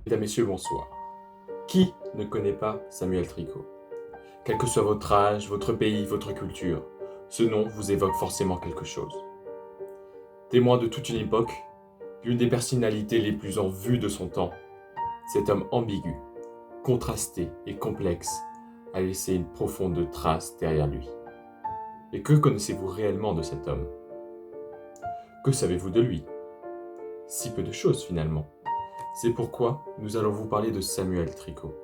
Mesdames, Messieurs, bonsoir. Qui ne connaît pas Samuel Tricot? Quel que soit votre âge, votre pays, votre culture, ce nom vous évoque forcément quelque chose. Témoin de toute une époque, l'une des personnalités les plus en vue de son temps, cet homme ambigu, contrasté et complexe a laissé une profonde trace derrière lui. Et que connaissez-vous réellement de cet homme? Que savez-vous de lui? Si peu de choses finalement. C'est pourquoi nous allons vous parler de Samuel Tricot.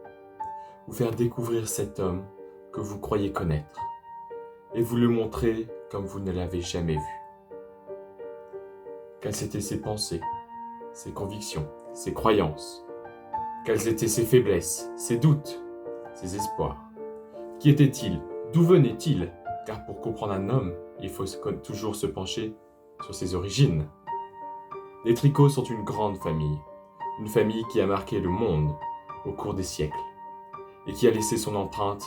Vous faire découvrir cet homme que vous croyez connaître et vous le montrer comme vous ne l'avez jamais vu. Quelles étaient ses pensées, ses convictions, ses croyances? Quelles étaient ses faiblesses, ses doutes, ses espoirs? Qui était-il? D'où venait-il? Car pour comprendre un homme, il faut toujours se pencher sur ses origines. Les Tricots sont une grande famille, une famille qui a marqué le monde au cours des siècles et qui a laissé son empreinte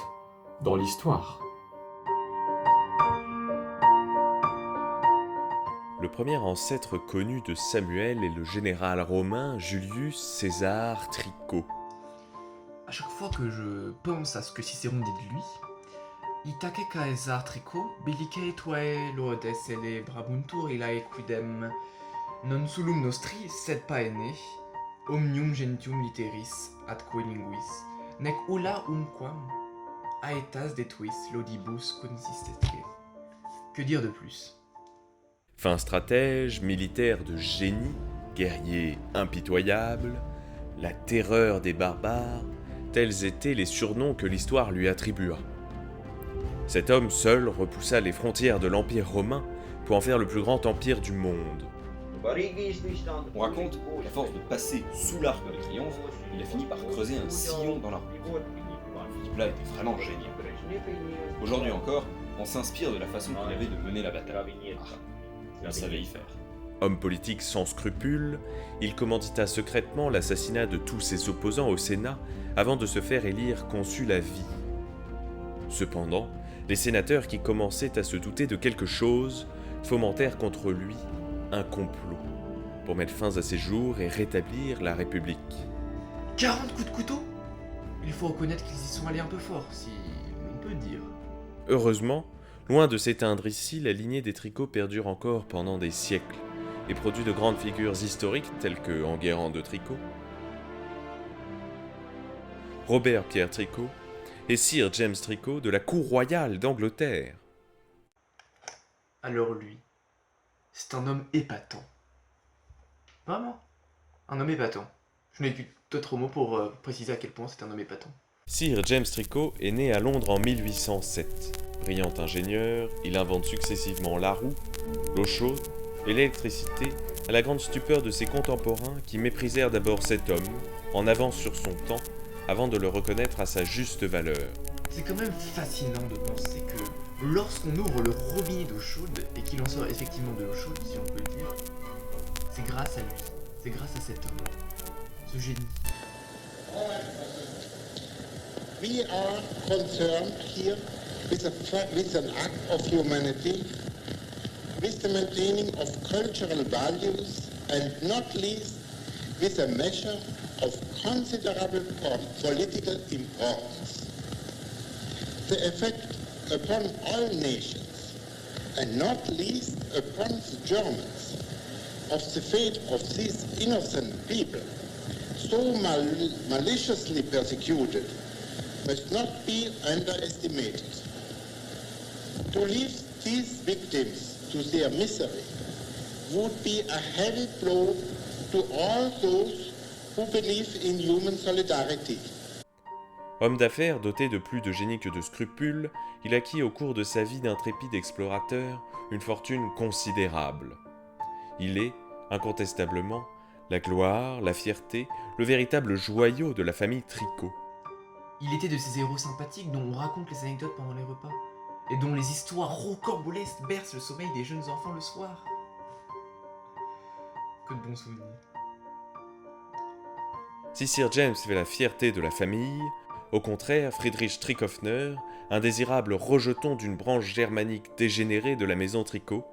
dans l'histoire. Le premier ancêtre connu de Samuel est le général romain Julius César Tricot. À chaque fois que je pense à ce que Cicéron dit de lui, Itaque Caesar Tricot, bellice tuae lodes celebrabuntur illae quidem non sulum nostri sed paene, omnium gentium litteris atque linguis, nec ulla umquam aetas detuis laudibus consistesque. Que dire de plus? Fin stratège, militaire de génie, guerrier impitoyable, la terreur des barbares, tels étaient les surnoms que l'histoire lui attribua. Cet homme seul repoussa les frontières de l'Empire romain pour en faire le plus grand empire du monde. On raconte qu'à force de passer sous l'arc de triomphe, il a fini par creuser un sillon dans la route. Ce type-là était vraiment génial. Aujourd'hui encore, on s'inspire de la façon qu'il avait de mener la bataille. Il savait y faire. Homme politique sans scrupules, il commandita secrètement l'assassinat de tous ses opposants au Sénat avant de se faire élire consul à vie. Cependant, les sénateurs qui commençaient à se douter de quelque chose fomentèrent contre lui un complot pour mettre fin à ses jours et rétablir la République. 40 coups de couteau? Il faut reconnaître qu'ils y sont allés un peu fort, si on peut dire. Heureusement, loin de s'éteindre ici, la lignée des Tricots perdure encore pendant des siècles et produit de grandes figures historiques telles que Enguerrand de Tricot, Robert Pierre Tricot et Sir James Tricot de la cour royale d'Angleterre. Alors lui, c'est un homme épatant. Vraiment, un homme épatant. Je n'ai plus d'autres mots pour préciser à quel point c'est un homme épatant. Sir James Tricot est né à Londres en 1807. Brillant ingénieur, il invente successivement la roue, l'eau chaude et l'électricité à la grande stupeur de ses contemporains qui méprisèrent d'abord cet homme, en avance sur son temps, avant de le reconnaître à sa juste valeur. C'est quand même fascinant de penser que lorsqu'on ouvre le robinet d'eau chaude et qu'il en sort effectivement de l'eau chaude, si on peut le dire, c'est grâce à lui, c'est grâce à cet homme, ce génie. We are concerned here with an act of humanity, with the maintaining of cultural values, and not least with a measure of considerable political importance. The effect upon all nations, and not least upon the Germans, of the fate of these innocent people, so maliciously persecuted, must not be underestimated. To leave these victims to their misery would be a heavy blow to all those who believe in human solidarity. Homme d'affaires doté de plus de génie que de scrupules, il acquit au cours de sa vie d'intrépide explorateur une fortune considérable. Il est, incontestablement, la gloire, la fierté, le véritable joyau de la famille Tricot. Il était de ces héros sympathiques dont on raconte les anecdotes pendant les repas, et dont les histoires rocambolesques bercent le sommeil des jeunes enfants le soir. Que de bons souvenirs. Si Sir James fait la fierté de la famille, au contraire, Friedrich Trickhoffner, indésirable rejeton d'une branche germanique dégénérée de la maison Tricot,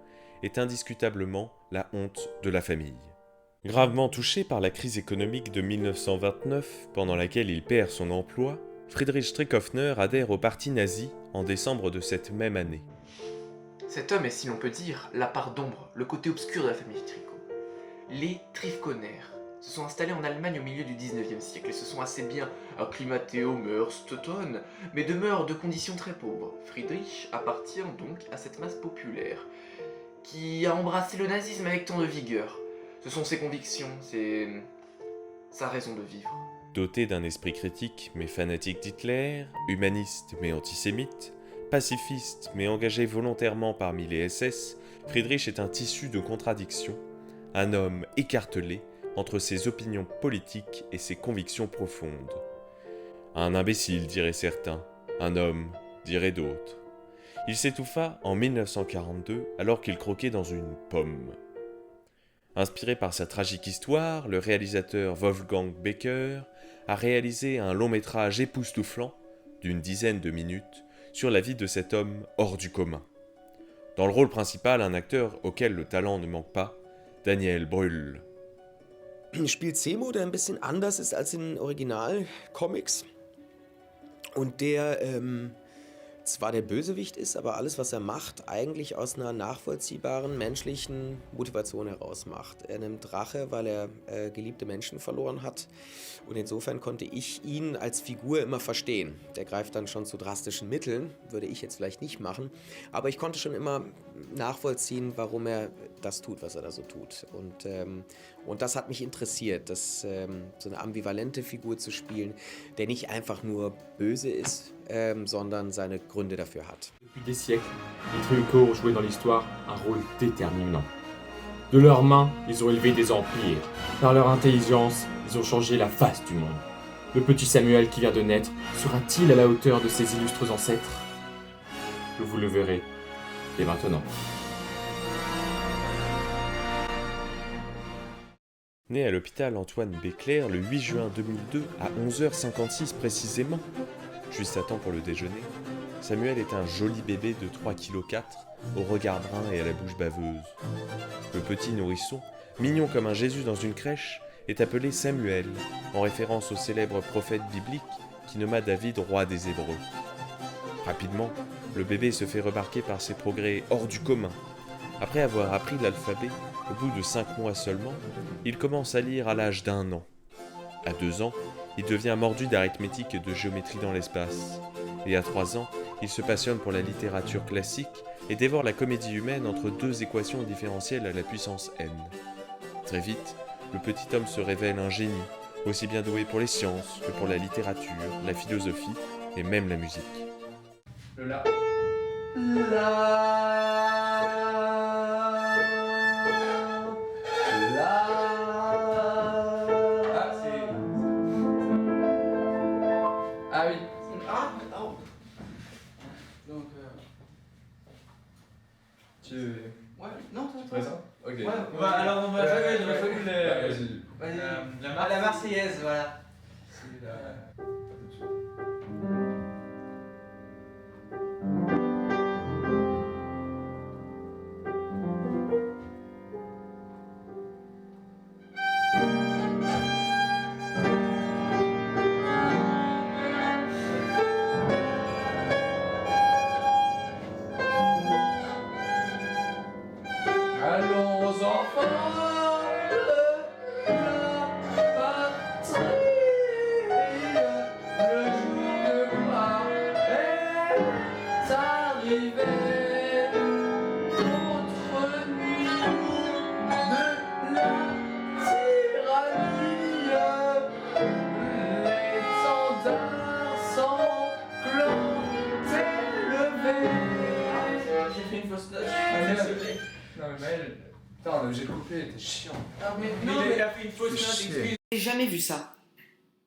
est indiscutablement la honte de la famille. Gravement touché par la crise économique de 1929, pendant laquelle il perd son emploi, Friedrich Strickhoffner adhère au parti nazi en décembre de cette même année. Cet homme est, si l'on peut dire, la part d'ombre, le côté obscur de la famille Tricot. Les Trifkoner se sont installés en Allemagne au milieu du 19e siècle et se sont assez bien acclimatés aux mœurs teutones, mais demeurent de conditions très pauvres. Friedrich appartient donc à cette masse populaire qui a embrassé le nazisme avec tant de vigueur. Ce sont ses convictions, c'est sa raison de vivre. Doté d'un esprit critique mais fanatique d'Hitler, humaniste mais antisémite, pacifiste mais engagé volontairement parmi les SS, Friedrich est un tissu de contradictions, un homme écartelé entre ses opinions politiques et ses convictions profondes. Un imbécile, diraient certains, un homme, diraient d'autres. Il s'étouffa en 1942 alors qu'il croquait dans une pomme. Inspiré par sa tragique histoire, le réalisateur Wolfgang Becker a réalisé un long-métrage époustouflant, d'une dizaine de minutes, sur la vie de cet homme hors du commun. Dans le rôle principal, un acteur auquel le talent ne manque pas, Daniel Brühl. Spielt Zemo, der ein bisschen anders ist als in Originalcomics und der zwar der Bösewicht ist, aber alles, was er macht, eigentlich aus einer nachvollziehbaren menschlichen Motivation heraus macht. Er nimmt Rache, weil er geliebte Menschen verloren hat und insofern konnte ich ihn als Figur immer verstehen. Der greift dann schon zu drastischen Mitteln, würde ich jetzt vielleicht nicht machen, aber ich konnte schon immer nachvollziehen, warum er das tut, was er da so tut. Und das hat mich interessiert, so eine ambivalente Figur zu spielen, der nicht einfach nur böse ist, sondern seine Gründe dafür hat. Depuis des siècles, les Tricot ont joué dans l'histoire un rôle déterminant. De leurs mains, ils ont élevé des empires. Par leur intelligence, ils ont changé la face du monde. Le petit Samuel qui vient de naître sera-t-il à la hauteur de ses illustres ancêtres? Vous le verrez dès maintenant. Né à l'hôpital Antoine Béclair le 8 juin 2002 à 11h56 précisément, juste à temps pour le déjeuner, Samuel est un joli bébé de 3,4 kg, au regard brun et à la bouche baveuse. Le petit nourrisson, mignon comme un Jésus dans une crèche, est appelé Samuel, en référence au célèbre prophète biblique qui nomma David roi des Hébreux. Rapidement, le bébé se fait remarquer par ses progrès hors du commun. Après avoir appris l'alphabet, au bout de 5 mois seulement, il commence à lire à l'âge d'1 an. À 2 ans, il devient mordu d'arithmétique et de géométrie dans l'espace. Et à 3 ans, il se passionne pour la littérature classique et dévore la comédie humaine entre 2 équations différentielles à la puissance n. Très vite, le petit homme se révèle un génie, aussi bien doué pour les sciences que pour la littérature, la philosophie et même la musique. Le la. Ah oui. Ah, non. Donc, tu... ouais, non, toi. Tu fais ça? Ok. Ouais, alors on va jouer, j'aurais fallu la Marseillaise, voilà. C'est la... Allons enfants de la patrie, le jour de gloire est arrivé. Contre nuit de la tyrannie, l'étendard sanglant est levé. J'ai fait une fausse note, je suis désolé. Non mais Maël, putain, j'ai coupé, t'es chiant. Ah mais non, mais il a fait une fausse note, excuse. J'ai jamais vu ça.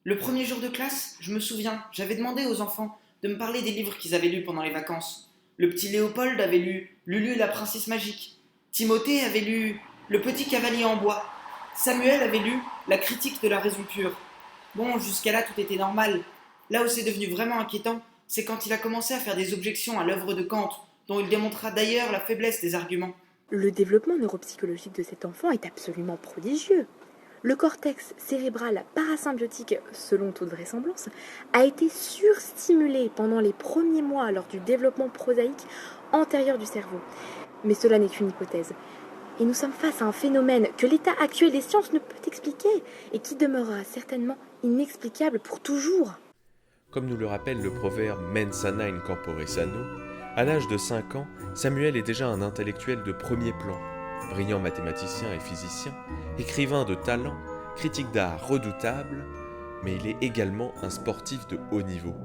Le premier jour de classe, je me souviens, j'avais demandé aux enfants de me parler des livres qu'ils avaient lus pendant les vacances. Le petit Léopold avait lu Lulu et la princesse magique. Timothée avait lu Le petit cavalier en bois. Samuel avait lu La critique de la raison pure. Bon, jusqu'à là, tout était normal. Là où c'est devenu vraiment inquiétant, c'est quand il a commencé à faire des objections à l'œuvre de Kant, dont il démontra d'ailleurs la faiblesse des arguments. Le développement neuropsychologique de cet enfant est absolument prodigieux. le cortex cérébral parasymbiotique, selon toute vraisemblance, a été surstimulé pendant les premiers mois lors du développement prosaïque antérieur du cerveau. Mais cela n'est qu'une hypothèse. Et nous sommes face à un phénomène que l'état actuel des sciences ne peut expliquer et qui demeurera certainement inexplicable pour toujours. Comme nous le rappelle le proverbe mens sana in corpore sano, à l'âge de 5 ans, Samuel est déjà un intellectuel de premier plan, brillant mathématicien et physicien, écrivain de talent, critique d'art redoutable, mais il est également un sportif de haut niveau.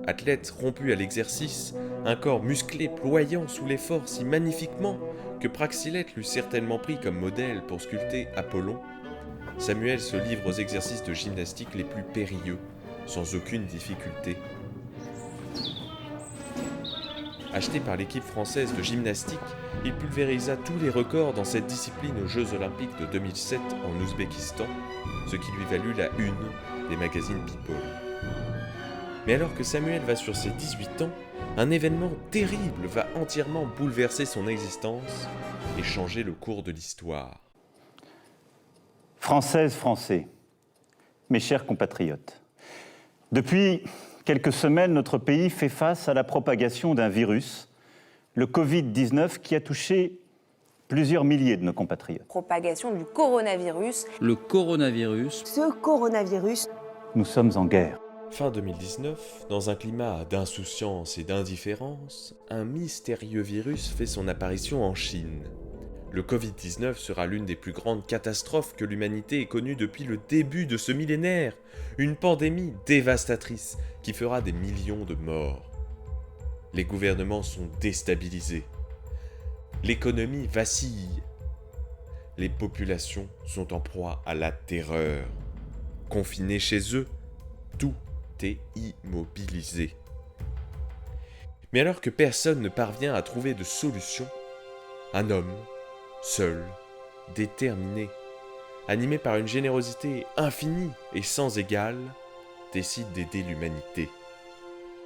Athlète rompu à l'exercice, un corps musclé ployant sous l'effort si magnifiquement que Praxilète l'eût certainement pris comme modèle pour sculpter Apollon, Samuel se livre aux exercices de gymnastique les plus périlleux, sans aucune difficulté. Acheté par l'équipe française de gymnastique, il pulvérisa tous les records dans cette discipline aux Jeux Olympiques de 2007 en Ouzbékistan, ce qui lui valut la une des magazines People. Mais alors que Samuel va sur ses 18 ans, un événement terrible va entièrement bouleverser son existence et changer le cours de l'histoire. Françaises, Français, mes chers compatriotes, depuis quelques semaines, notre pays fait face à la propagation d'un virus, le Covid-19, qui a touché plusieurs milliers de nos compatriotes. Propagation du coronavirus. Le coronavirus. Ce coronavirus. Nous sommes en guerre. Fin 2019, dans un climat d'insouciance et d'indifférence, un mystérieux virus fait son apparition en Chine. Le Covid-19 sera l'une des plus grandes catastrophes que l'humanité ait connues depuis le début de ce millénaire, une pandémie dévastatrice qui fera des millions de morts. Les gouvernements sont déstabilisés. L'économie vacille. Les populations sont en proie à la terreur. Confinés chez eux, tout est immobilisé. Mais alors que personne ne parvient à trouver de solution, un homme, seul, déterminé, animé par une générosité infinie et sans égale, décide d'aider l'humanité.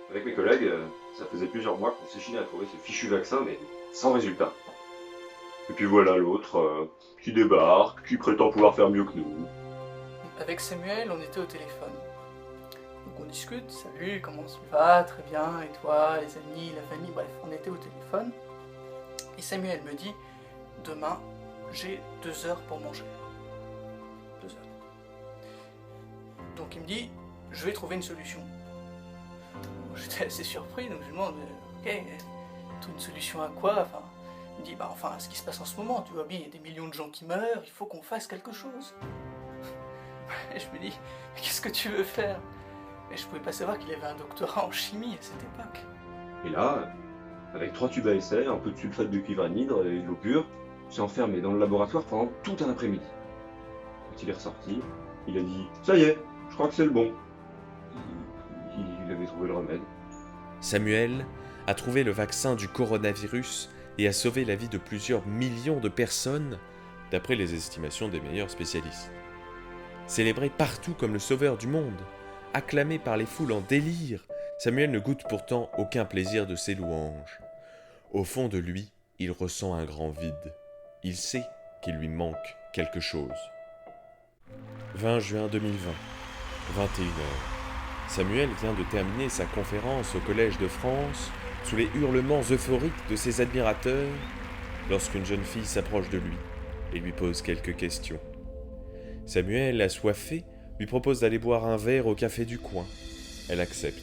Avec mes collègues, ça faisait plusieurs mois qu'on s'échinait à trouver ce fichu vaccin, mais sans résultat. Et puis voilà l'autre, qui débarque, qui prétend pouvoir faire mieux que nous. Avec Samuel, on était au téléphone. Donc on discute, salut, comment ça va, très bien, et toi, les amis, la famille, bref, on était au téléphone. Et Samuel me dit, demain, j'ai 2 heures pour manger. 2 heures. Donc il me dit, je vais trouver une solution. J'étais assez surpris, donc je lui demande, ok, une solution à quoi? Enfin, il me dit, enfin, ce qui se passe en ce moment, tu vois bien, il y a des millions de gens qui meurent, il faut qu'on fasse quelque chose. Et je me dis, mais qu'est-ce que tu veux faire? Et je pouvais pas savoir qu'il avait un doctorat en chimie à cette époque. Et là, avec 3 tubes à essai, un peu de sulfate de cuivre anhydre et de l'eau pure, s'est enfermé dans le laboratoire pendant tout un après-midi. Quand il est ressorti, il a dit « Ça y est, je crois que c'est le bon ». Il avait trouvé le remède. Samuel a trouvé le vaccin du coronavirus et a sauvé la vie de plusieurs millions de personnes, d'après les estimations des meilleurs spécialistes. Célébré partout comme le sauveur du monde, acclamé par les foules en délire, Samuel ne goûte pourtant aucun plaisir de ses louanges. Au fond de lui, il ressent un grand vide. Il sait qu'il lui manque quelque chose. 20 juin 2020, 21h. Samuel vient de terminer sa conférence au Collège de France sous les hurlements euphoriques de ses admirateurs lorsqu'une jeune fille s'approche de lui et lui pose quelques questions. Samuel, assoiffé, lui propose d'aller boire un verre au café du coin. Elle accepte.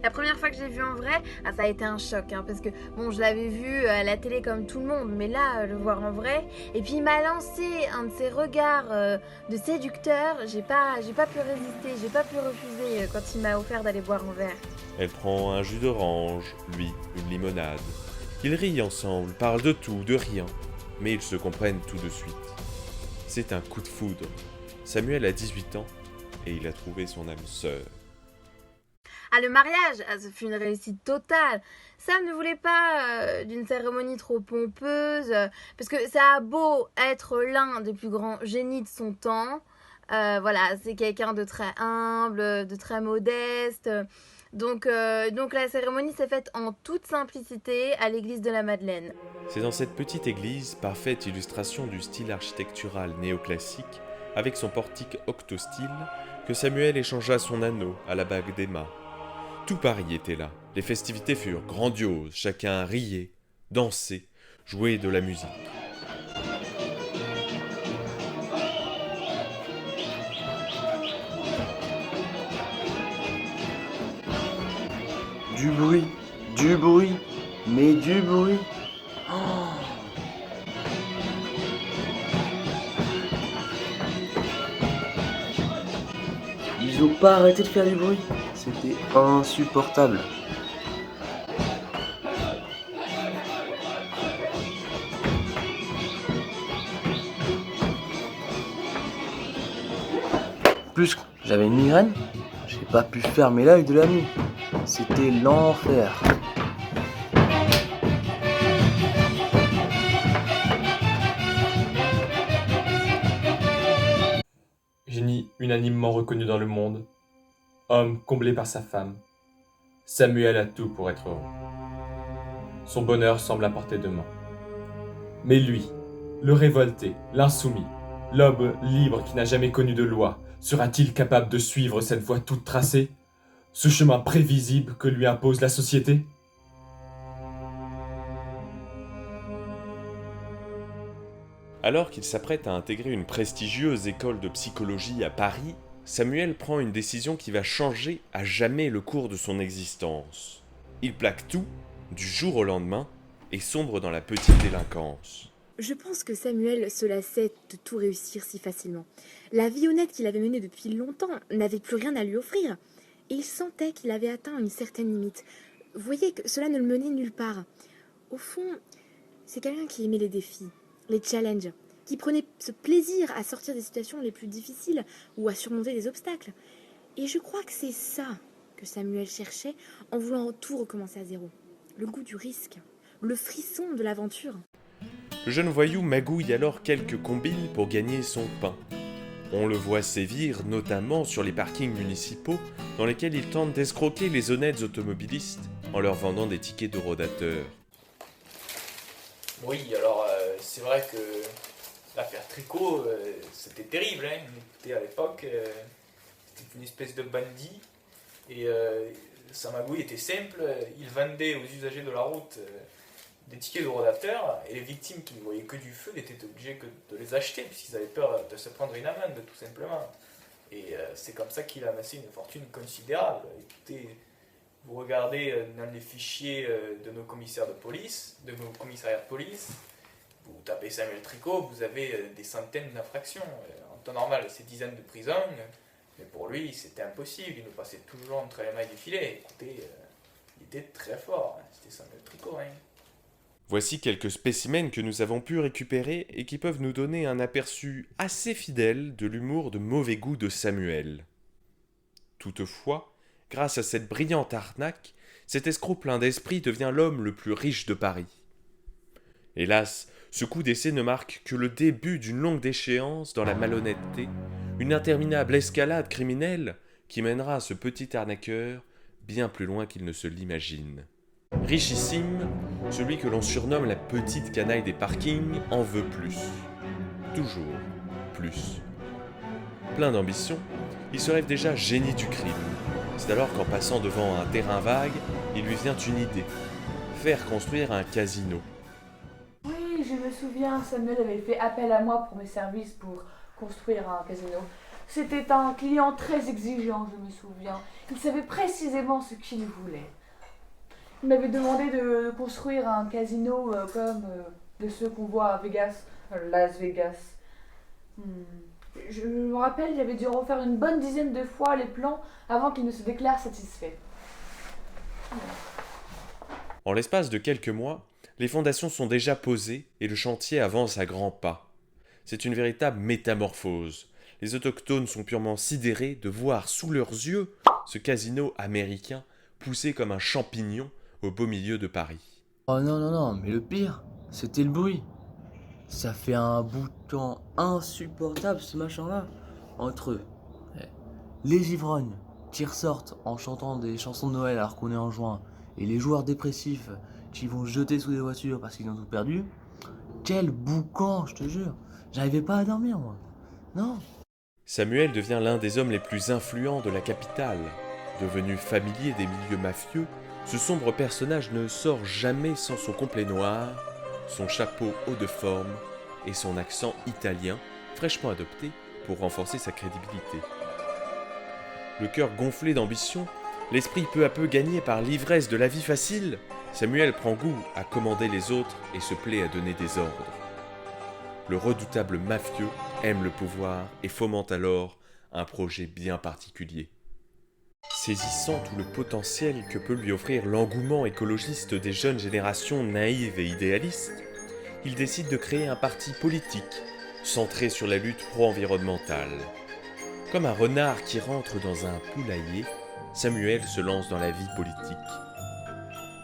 La première fois que j'ai vu en vrai, ça a été un choc, parce que bon, je l'avais vu à la télé comme tout le monde, mais là, le voir en vrai, et puis il m'a lancé un de ses regards de séducteur, j'ai pas pu résister, j'ai pas pu refuser quand il m'a offert d'aller boire un verre. Elle prend un jus d'orange, lui, une limonade. Ils rient ensemble, parlent de tout, de rien, mais ils se comprennent tout de suite. C'est un coup de foudre. Samuel a 18 ans et il a trouvé son âme sœur. Ah, le mariage, ça fut une réussite totale. Sam ne voulait pas d'une cérémonie trop pompeuse, parce que ça a beau être l'un des plus grands génies de son temps. Voilà, c'est quelqu'un de très humble, de très modeste. Donc la cérémonie s'est faite en toute simplicité à l'église de la Madeleine. C'est dans cette petite église, parfaite illustration du style architectural néoclassique, avec son portique octostyle, que Samuel échangea son anneau à la bague d'Emma. Tout Paris était là. Les festivités furent grandioses, chacun riait, dansait, jouait de la musique. Du bruit, mais du bruit. Ils ont pas arrêté de faire du bruit. C'était insupportable. Plus, j'avais une migraine. J'ai pas pu fermer l'œil de la nuit. C'était l'enfer. Génie unanimement reconnu dans le monde, homme comblé par sa femme, Samuel a tout pour être heureux. Son bonheur semble à portée de main. Mais lui, le révolté, l'insoumis, l'homme libre qui n'a jamais connu de loi, sera-t-il capable de suivre cette voie toute tracée, ce chemin prévisible que lui impose la société ? Alors qu'il s'apprête à intégrer une prestigieuse école de psychologie à Paris, Samuel prend une décision qui va changer à jamais le cours de son existence. Il plaque tout, du jour au lendemain, et sombre dans la petite délinquance. Je pense que Samuel se lassait de tout réussir si facilement. La vie honnête qu'il avait menée depuis longtemps n'avait plus rien à lui offrir. Et il sentait qu'il avait atteint une certaine limite. Vous voyez que cela ne le menait nulle part. Au fond, c'est quelqu'un qui aimait les défis, les challenges, qui prenait ce plaisir à sortir des situations les plus difficiles ou à surmonter des obstacles. Et je crois que c'est ça que Samuel cherchait en voulant tout recommencer à zéro. Le goût du risque, le frisson de l'aventure. Le jeune voyou magouille alors quelques combines pour gagner son pain. On le voit sévir notamment sur les parkings municipaux dans lesquels il tente d'escroquer les honnêtes automobilistes en leur vendant des tickets de rodateurs. Oui, alors c'est vrai que l'affaire Tricot, c'était terrible. Hein. À l'époque, c'était une espèce de bandit et sa magouille était simple. Il vendait aux usagers de la route des tickets de rodateurs et les victimes qui ne voyaient que du feu étaient obligées de les acheter puisqu'ils avaient peur de se prendre une amende tout simplement. Et c'est comme ça qu'il a amassé une fortune considérable. Écoutez, vous regardez dans les fichiers de nos commissaires de police, de nos commissariats de police, vous tapez Samuel Tricot, vous avez des centaines d'infractions. En temps normal, c'est dizaines de prisons, mais pour lui, c'était impossible. Il nous passait toujours entre les mailles du filet. Écoutez, il était très fort. Hein. C'était Samuel Tricot. Hein. Voici quelques spécimens que nous avons pu récupérer et qui peuvent nous donner un aperçu assez fidèle de l'humour de mauvais goût de Samuel. Toutefois, grâce à cette brillante arnaque, cet escroc plein d'esprit devient l'homme le plus riche de Paris. Hélas, ce coup d'essai ne marque que le début d'une longue déchéance dans la malhonnêteté, une interminable escalade criminelle qui mènera ce petit arnaqueur bien plus loin qu'il ne se l'imagine. Richissime, celui que l'on surnomme la petite canaille des parkings en veut plus. Toujours plus. Plein d'ambition, il se rêve déjà génie du crime. C'est alors qu'en passant devant un terrain vague, il lui vient une idée. Faire construire un casino. Oui, je me souviens, Samuel avait fait appel à moi pour mes services pour construire un casino. C'était un client très exigeant, je me souviens. Il savait précisément ce qu'il voulait. Il m'avait demandé de construire un casino comme de ceux qu'on voit à Vegas, Las Vegas. Je me rappelle, il avait dû refaire une bonne dizaine de fois les plans avant qu'il ne se déclare satisfait. En l'espace de quelques mois, les fondations sont déjà posées et le chantier avance à grands pas. C'est une véritable métamorphose. Les autochtones sont purement sidérés de voir sous leurs yeux ce casino américain poussé comme un champignon au beau milieu de Paris. Oh non, mais le pire, c'était le bruit. Ça fait un bout de temps insupportable ce machin-là. Entre les ivrognes qui ressortent en chantant des chansons de Noël alors qu'on est en juin, et les joueurs dépressifs qui vont se jeter sous des voitures parce qu'ils ont tout perdu. Quel boucan, je te jure. J'arrivais pas à dormir, moi. Non. Samuel devient l'un des hommes les plus influents de la capitale. Devenu familier des milieux mafieux, ce sombre personnage ne sort jamais sans son complet noir, son chapeau haut de forme et son accent italien, fraîchement adopté pour renforcer sa crédibilité. Le cœur gonflé d'ambition, l'esprit peu à peu gagné par l'ivresse de la vie facile, Samuel prend goût à commander les autres et se plaît à donner des ordres. Le redoutable mafieux aime le pouvoir et fomente alors un projet bien particulier. Saisissant tout le potentiel que peut lui offrir l'engouement écologiste des jeunes générations naïves et idéalistes, il décide de créer un parti politique centré sur la lutte pro-environnementale. Comme un renard qui rentre dans un poulailler, Samuel se lance dans la vie politique.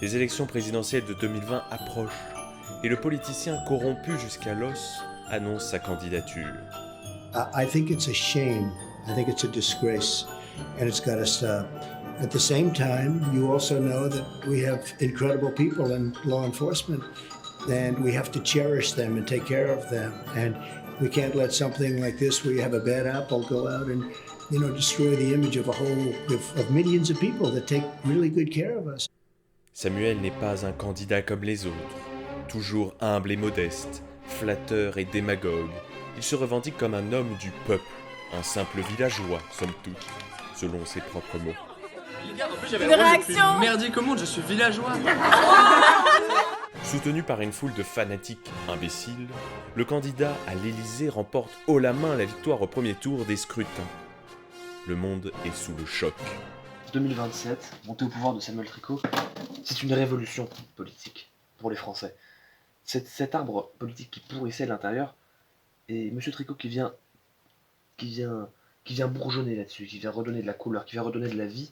Les élections présidentielles de 2020 approchent et le politicien corrompu jusqu'à l'os annonce sa candidature. I think it's a shame. I think it's a disgrace. And it's got to stop. At the same time, you also know that we have incredible people in law enforcement, and we have to cherish them and take care of them. And we can't let something like this, where you have a bad apple, go out and, destroy the image of of millions of people that take really good care of us. Samuel n'est pas un candidat comme les autres. Toujours humble et modeste, flatteur et démagogue, il se revendique comme un homme du peuple, un simple villageois, somme toute, selon ses propres mots. Une réaction merdique au monde, je suis villageois. Soutenu par une foule de fanatiques imbéciles, le candidat à l'Élysée remporte haut la main la victoire au premier tour des scrutins. Le monde est sous le choc. 2027, montée au pouvoir de Samuel Tricot, c'est une révolution politique pour les Français. C'est cet arbre politique qui pourrissait de l'intérieur, et M. Tricot qui vient bourgeonner là-dessus, qui vient redonner de la couleur, qui vient redonner de la vie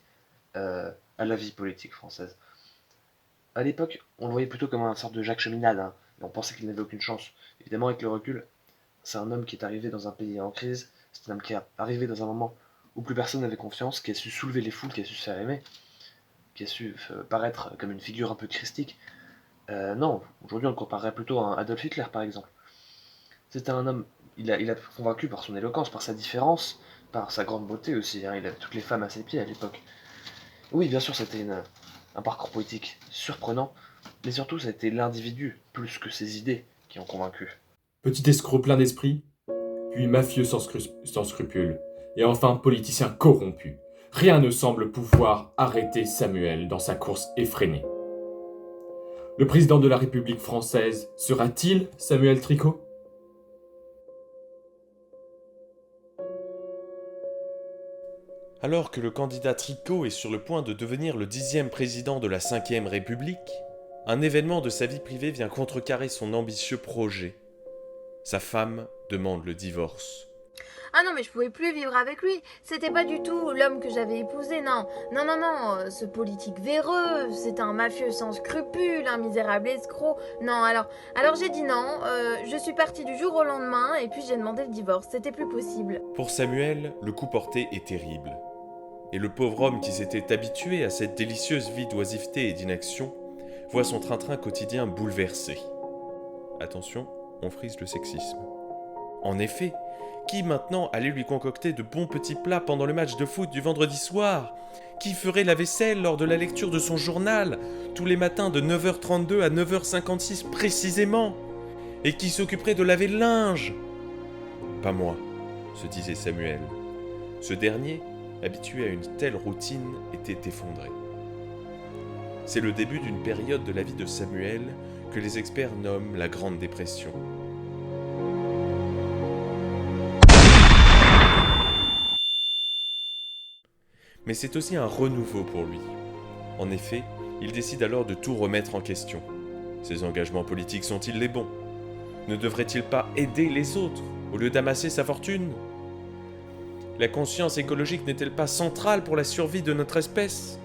à la vie politique française. À l'époque, on le voyait plutôt comme un sorte de Jacques Cheminade, hein, et on pensait qu'il n'avait aucune chance. Évidemment, avec le recul, c'est un homme qui est arrivé dans un pays en crise, c'est un homme qui est arrivé dans un moment où plus personne n'avait confiance, qui a su soulever les foules, qui a su se faire aimer, qui a su paraître comme une figure un peu christique. Non, aujourd'hui on le comparerait plutôt à Adolf Hitler par exemple. C'était un homme, il a convaincu par son éloquence, par sa différence, par sa grande beauté aussi, hein, il avait toutes les femmes à ses pieds à l'époque. Oui, bien sûr, c'était un parcours politique surprenant, mais surtout ça a été l'individu, plus que ses idées, qui ont convaincu. Petit escroc plein d'esprit, puis mafieux sans scrupules, et enfin politicien corrompu. Rien ne semble pouvoir arrêter Samuel dans sa course effrénée. Le président de la République française sera-t-il Samuel Tricot ? Alors que le candidat Tricot est sur le point de devenir le 10e président de la 5e République, un événement de sa vie privée vient contrecarrer son ambitieux projet. Sa femme demande le divorce. Ah non, mais je pouvais plus vivre avec lui. C'était pas du tout l'homme que j'avais épousé, non. Non, ce politique véreux, c'est un mafieux sans scrupules, un misérable escroc. Non, alors j'ai dit non, je suis partie du jour au lendemain et puis j'ai demandé le divorce. C'était plus possible. Pour Samuel, le coup porté est terrible. Et le pauvre homme qui s'était habitué à cette délicieuse vie d'oisiveté et d'inaction voit son train-train quotidien bouleversé. Attention, on frise le sexisme. En effet, qui maintenant allait lui concocter de bons petits plats pendant le match de foot du vendredi soir ? Qui ferait la vaisselle lors de la lecture de son journal, tous les matins de 9h32 à 9h56 précisément ? Et qui s'occuperait de laver le linge ? Pas moi, se disait Samuel. Ce dernier, habitué à une telle routine, était effondré. C'est le début d'une période de la vie de Samuel que les experts nomment la Grande Dépression. Mais c'est aussi un renouveau pour lui. En effet, il décide alors de tout remettre en question. Ses engagements politiques sont-ils les bons ? Ne devrait-il pas aider les autres au lieu d'amasser sa fortune ? La conscience écologique n'est-elle pas centrale pour la survie de notre espèce ?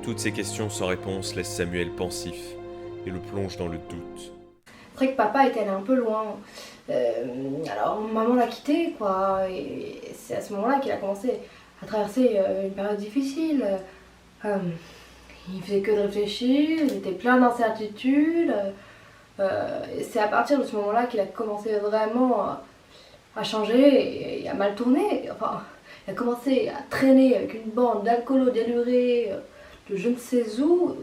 Toutes ces questions sans réponse laissent Samuel pensif et le plongent dans le doute. C'est vrai que papa est allé un peu loin. Alors maman l'a quitté, quoi. Et c'est à ce moment-là qu'il a commencé à traverser une période difficile. Il faisait que de réfléchir, il était plein d'incertitudes. Et c'est à partir de ce moment-là qu'il a commencé vraiment a changé et a mal tourné. Enfin, il a commencé à traîner avec une bande d'alcoolos délurés de je ne sais où.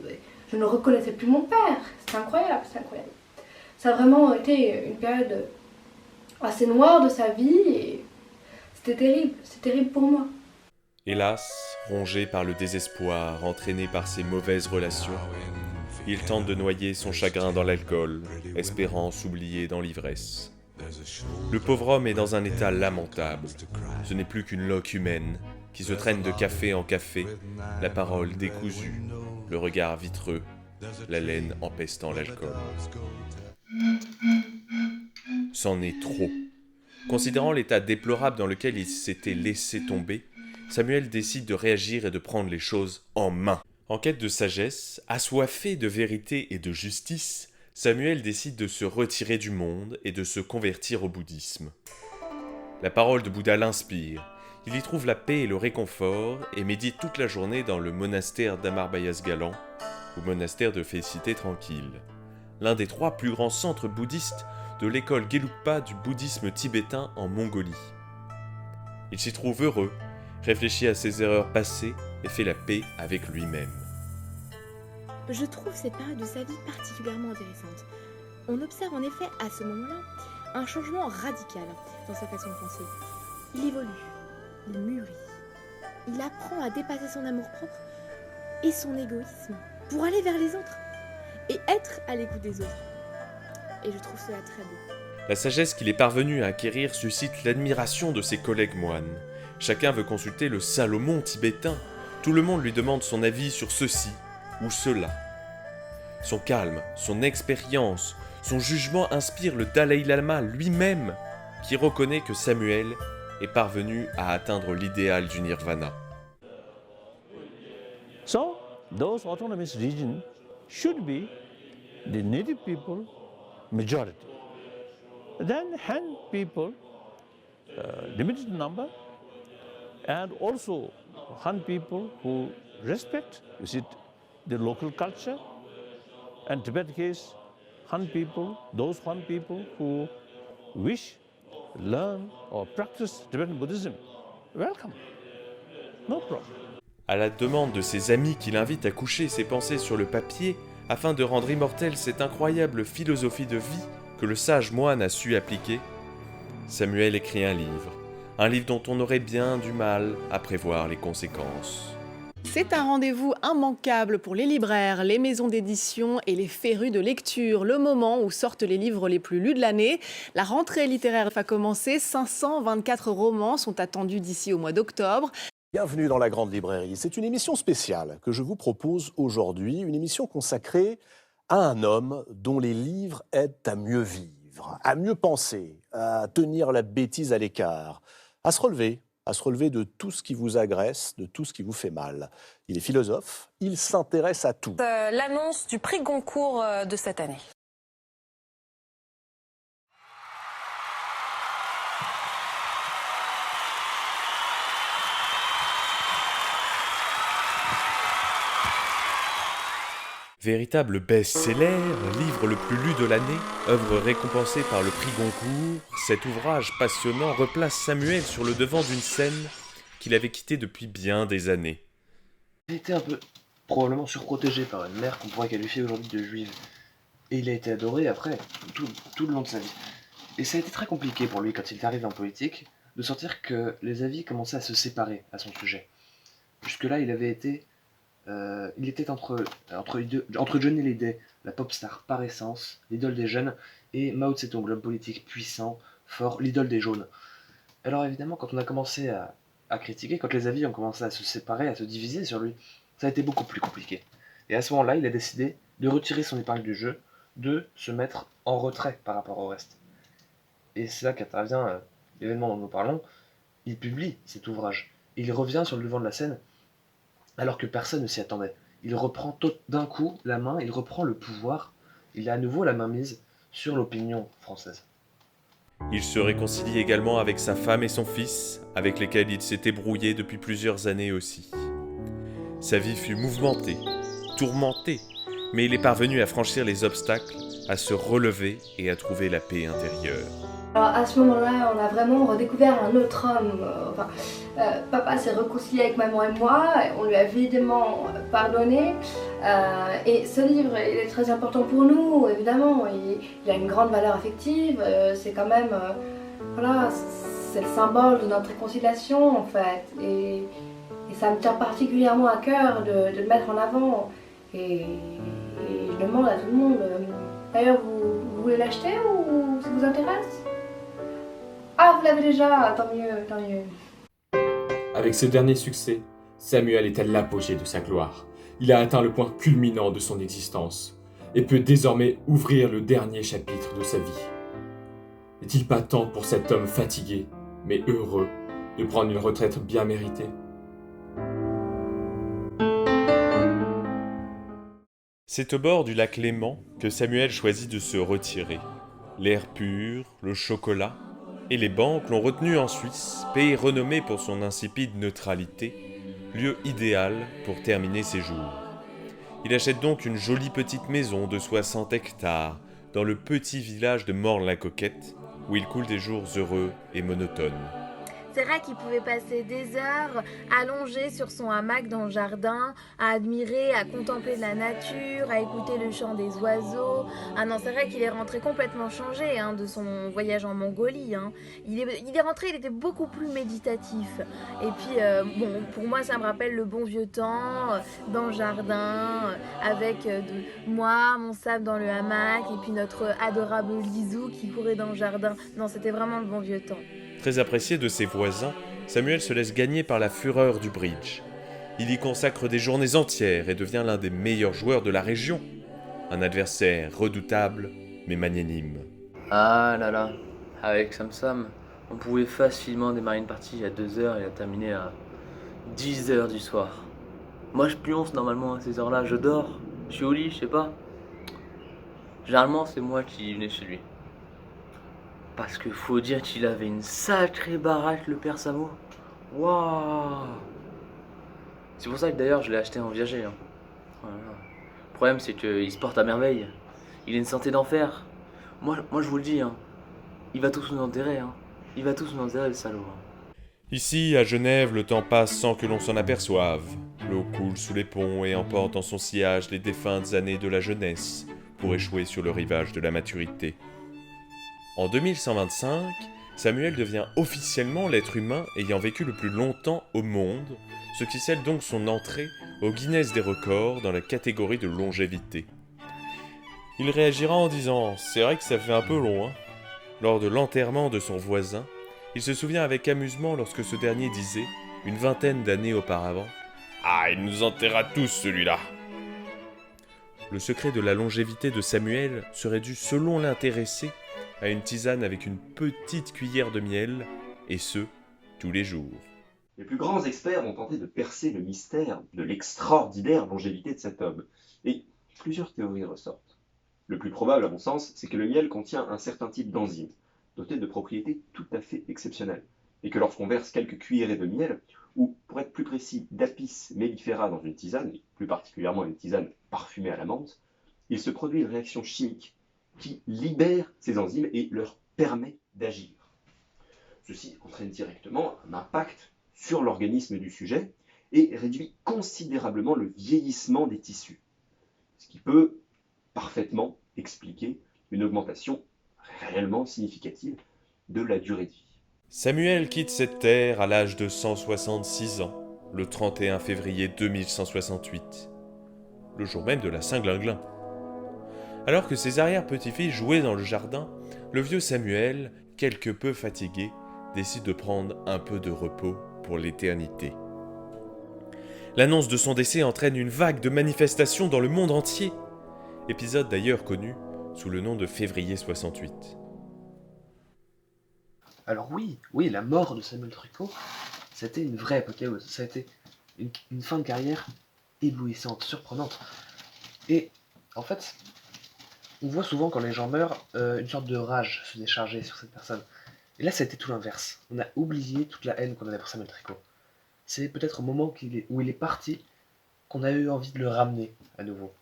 Je ne reconnaissais plus mon père. C'est incroyable, c'est incroyable. Ça a vraiment été une période assez noire de sa vie et c'est terrible pour moi. Hélas, rongé par le désespoir, entraîné par ses mauvaises relations, il tente de noyer son chagrin dans l'alcool, espérant s'oublier dans l'ivresse. Le pauvre homme est dans un état lamentable. Ce n'est plus qu'une loque humaine qui se traîne de café en café, la parole décousue, le regard vitreux, la laine empestant l'alcool. C'en est trop. Considérant l'état déplorable dans lequel il s'était laissé tomber, Samuel décide de réagir et de prendre les choses en main. En quête de sagesse, assoiffé de vérité et de justice, Samuel décide de se retirer du monde et de se convertir au bouddhisme. La parole de Bouddha l'inspire. Il y trouve la paix et le réconfort et médite toute la journée dans le monastère d'Amarbayas Galan, ou monastère de félicité tranquille, l'un des 3 plus grands centres bouddhistes de l'école Gelugpa du bouddhisme tibétain en Mongolie. Il s'y trouve heureux, réfléchit à ses erreurs passées et fait la paix avec lui-même. Je trouve cette période de sa vie particulièrement intéressante. On observe en effet à ce moment-là un changement radical dans sa façon de penser. Il évolue, il mûrit, il apprend à dépasser son amour-propre et son égoïsme pour aller vers les autres et être à l'écoute des autres. Et je trouve cela très beau. La sagesse qu'il est parvenu à acquérir suscite l'admiration de ses collègues moines. Chacun veut consulter le Salomon tibétain. Tout le monde lui demande son avis sur ceci ou cela. Son calme, son expérience, son jugement inspirent le Dalai Lama lui-même, qui reconnaît que Samuel est parvenu à atteindre l'idéal du nirvana. So, those autonomous regions should be the native people majority. Then Han people, limited number, and also Han people who respect, you see, the local culture. And Tibet case, Han people, those Han people who wish, learn or practice Tibetan Buddhism, welcome, no problem. À la demande de ses amis qui l'invitent à coucher ses pensées sur le papier, afin de rendre immortelle cette incroyable philosophie de vie que le sage moine a su appliquer, Samuel écrit un livre dont on aurait bien du mal à prévoir les conséquences. C'est un rendez-vous immanquable pour les libraires, les maisons d'édition et les férus de lecture. Le moment où sortent les livres les plus lus de l'année. La rentrée littéraire va commencer. 524 romans sont attendus d'ici au mois d'octobre. Bienvenue dans la Grande Librairie. C'est une émission spéciale que je vous propose aujourd'hui, une émission consacrée à un homme dont les livres aident à mieux vivre, à mieux penser, à tenir la bêtise à l'écart, à se relever de tout ce qui vous agresse, de tout ce qui vous fait mal. Il est philosophe, il s'intéresse à tout. L'annonce du prix Goncourt de cette année. Véritable best-seller, livre le plus lu de l'année, œuvre récompensée par le prix Goncourt, cet ouvrage passionnant replace Samuel sur le devant d'une scène qu'il avait quittée depuis bien des années. Il a été un peu probablement surprotégé par une mère qu'on pourrait qualifier aujourd'hui de juive. Et il a été adoré après, tout le long de sa vie. Et ça a été très compliqué pour lui quand il est arrivé en politique, de sentir que les avis commençaient à se séparer à son sujet. Jusque-là, il était entre Johnny Hallyday, la pop star par essence, l'idole des jeunes, et Mao Tse-tung, l'homme politique puissant, fort, l'idole des jaunes. Alors évidemment, quand on a commencé à critiquer, quand les avis ont commencé à se séparer, à se diviser sur lui, ça a été beaucoup plus compliqué. Et à ce moment-là, il a décidé de retirer son épingle du jeu, de se mettre en retrait par rapport au reste. Et c'est là qu'intervient l'événement dont nous parlons. Il publie cet ouvrage. Il revient sur le devant de la scène alors que personne ne s'y attendait. Il reprend d'un coup la main, il reprend le pouvoir, il a à nouveau la main mise sur l'opinion française. Il se réconcilie également avec sa femme et son fils, avec lesquels il s'était brouillé depuis plusieurs années aussi. Sa vie fut mouvementée, tourmentée, mais il est parvenu à franchir les obstacles, à se relever et à trouver la paix intérieure. Alors à ce moment-là, on a vraiment redécouvert un autre homme. Papa s'est réconcilié avec maman et moi, on lui a évidemment pardonné. Et ce livre, il est très important pour nous, évidemment. Il a une grande valeur affective. C'est quand même, voilà, c'est le symbole de notre réconciliation en fait. Et ça me tient particulièrement à cœur de le mettre en avant. Et je demande à tout le monde. D'ailleurs, vous voulez l'acheter ou ça vous intéresse? Ah, vous l'avez déjà, tant mieux, tant mieux. Avec ce dernier succès, Samuel est à l'apogée de sa gloire. Il a atteint le point culminant de son existence et peut désormais ouvrir le dernier chapitre de sa vie. N'est-il pas temps pour cet homme fatigué, mais heureux, de prendre une retraite bien méritée? C'est au bord du lac Léman que Samuel choisit de se retirer. L'air pur, le chocolat et les banques l'ont retenu en Suisse, pays renommé pour son insipide neutralité, lieu idéal pour terminer ses jours. Il achète donc une jolie petite maison de 60 hectares dans le petit village de Morne-la-Coquette, où il coule des jours heureux et monotones. C'est vrai qu'il pouvait passer des heures allongé sur son hamac dans le jardin, à admirer, à contempler de la nature, à écouter le chant des oiseaux. Ah non, c'est vrai qu'il est rentré complètement changé de son voyage en Mongolie. Il est rentré, il était beaucoup plus méditatif. Et puis, pour moi, ça me rappelle le bon vieux temps, dans le jardin, avec moi, mon sable dans le hamac, et puis notre adorable Lizou qui courait dans le jardin. Non, c'était vraiment le bon vieux temps. Très apprécié de ses voisins, Samuel se laisse gagner par la fureur du bridge. Il y consacre des journées entières et devient l'un des meilleurs joueurs de la région. Un adversaire redoutable, mais magnanime. Ah là là, avec Sam, on pouvait facilement démarrer une partie à 2h et la terminer à 10h du soir. Moi je pionce normalement à ces heures-là, je dors, je suis au lit, je sais pas. Généralement c'est moi qui venais chez lui. Parce que faut dire qu'il avait une sacrée baraque, le père Samo. Waouh! C'est pour ça que d'ailleurs je l'ai acheté en viager. Voilà. Le problème c'est qu'il se porte à merveille. Il a une santé d'enfer. Moi je vous le dis, il va tous nous enterrer. Il va tous nous enterrer, le salaud. Ici, à Genève, le temps passe sans que l'on s'en aperçoive. L'eau coule sous les ponts et emporte dans son sillage les défuntes années de la jeunesse, pour échouer sur le rivage de la maturité. En 2125, Samuel devient officiellement l'être humain ayant vécu le plus longtemps au monde, ce qui scelle donc son entrée au Guinness des records dans la catégorie de longévité. Il réagira en disant « C'est vrai que ça fait un peu long, ». Lors de l'enterrement de son voisin, il se souvient avec amusement lorsque ce dernier disait, une vingtaine d'années auparavant, « Ah, il nous enterra tous celui-là !» Le secret de la longévité de Samuel serait dû, selon l'intéressé, à une tisane avec une petite cuillère de miel, et ce, tous les jours. Les plus grands experts ont tenté de percer le mystère de l'extraordinaire longévité de cet homme, et plusieurs théories ressortent. Le plus probable, à mon sens, c'est que le miel contient un certain type d'enzyme, doté de propriétés tout à fait exceptionnelles, et que lorsqu'on verse quelques cuillerées de miel, ou pour être plus précis, d'Apis mellifera dans une tisane, et plus particulièrement une tisane parfumée à la menthe, il se produit une réaction chimique qui libère ces enzymes et leur permet d'agir. Ceci entraîne directement un impact sur l'organisme du sujet et réduit considérablement le vieillissement des tissus, ce qui peut parfaitement expliquer une augmentation réellement significative de la durée de vie. Samuel quitte cette terre à l'âge de 166 ans, le 31 février 2168, le jour même de la Saint-Glinglin. Alors que ses arrière-petits-fils jouaient dans le jardin, le vieux Samuel, quelque peu fatigué, décide de prendre un peu de repos pour l'éternité. L'annonce de son décès entraîne une vague de manifestations dans le monde entier, épisode d'ailleurs connu sous le nom de février 68. Alors oui, la mort de Samuel Tricot, c'était une vraie apothéose. Ça a été une fin de carrière éblouissante, surprenante. Et en fait, on voit souvent quand les gens meurent, une sorte de rage se décharger sur cette personne. Et là, ça a été tout l'inverse. On a oublié toute la haine qu'on avait pour Samuel Tricot. C'est peut-être au moment où il est parti qu'on a eu envie de le ramener à nouveau.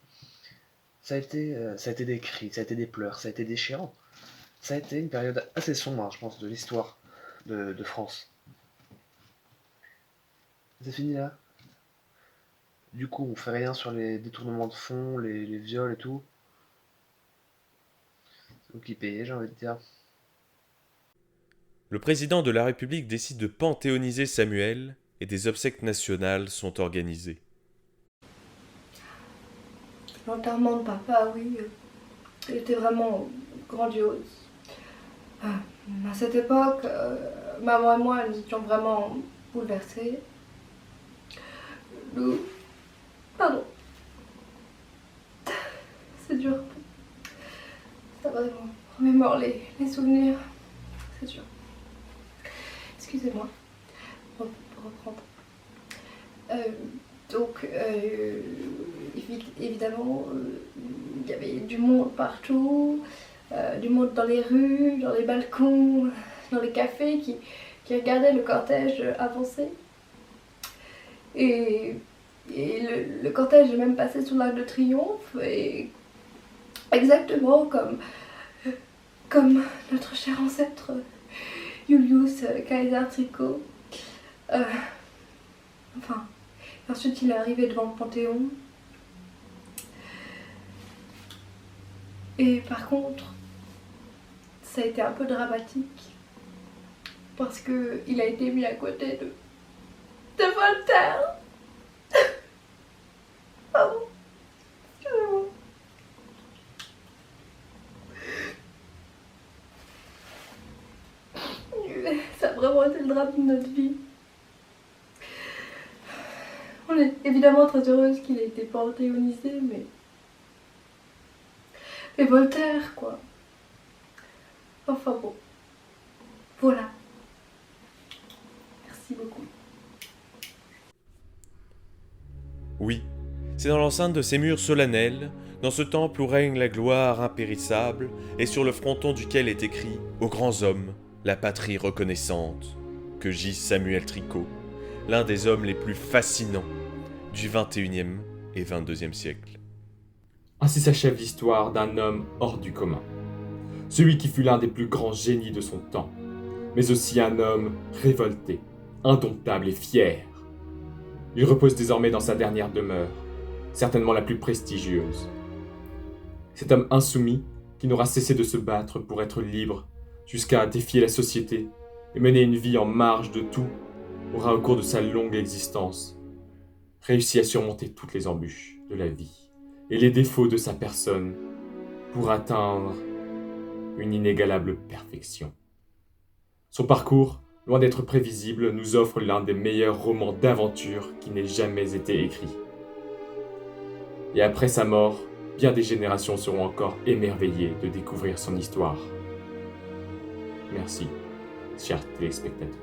Ça a été des cris, ça a été des pleurs, ça a été déchirant. Ça a été une période assez sombre, je pense, de l'histoire de France. C'est fini là? Du coup, on fait rien sur les détournements de fonds, les viols et tout. C'est vous qui payez, j'ai envie de dire. Le président de la République décide de panthéoniser Samuel et des obsèques nationales sont organisées. L'enterrement de papa, oui, il était vraiment grandiose. À cette époque, maman et moi, nous étions vraiment bouleversés. Pardon. C'est dur. Ça va, on remémore les souvenirs. C'est dur. Excusez-moi. Pour reprendre. Donc, évidemment, il y avait du monde partout, du monde dans les rues, dans les balcons, dans les cafés qui regardaient le cortège avancer. Et le cortège est même passé sous l'Arc de Triomphe, et exactement comme notre cher ancêtre Julius Caesar Trico. Ensuite il est arrivé devant le Panthéon. Et par contre, ça a été un peu dramatique, parce qu'il a été mis à côté de Voltaire. Pardon. Excusez-moi. Ça a vraiment été le drame de notre vie. On est évidemment très heureuse qu'il ait été panthéonisé, mais Voltaire, quoi. Enfin bon. Voilà. Merci beaucoup. Oui, c'est dans l'enceinte de ces murs solennels, dans ce temple où règne la gloire impérissable, et sur le fronton duquel est écrit « Aux grands hommes, la patrie reconnaissante », que gît Samuel Tricot, l'un des hommes les plus fascinants du XXIe et XXIIe siècle. Ainsi s'achève l'histoire d'un homme hors du commun. Celui qui fut l'un des plus grands génies de son temps, mais aussi un homme révolté, indomptable et fier. Il repose désormais dans sa dernière demeure, certainement la plus prestigieuse. Cet homme insoumis, qui n'aura cessé de se battre pour être libre, jusqu'à défier la société et mener une vie en marge de tout, aura au cours de sa longue existence réussi à surmonter toutes les embûches de la vie et les défauts de sa personne pour atteindre une inégalable perfection. Son parcours, loin d'être prévisible, nous offre l'un des meilleurs romans d'aventure qui n'ait jamais été écrit. Et après sa mort, bien des générations seront encore émerveillées de découvrir son histoire. Merci, chers téléspectateurs.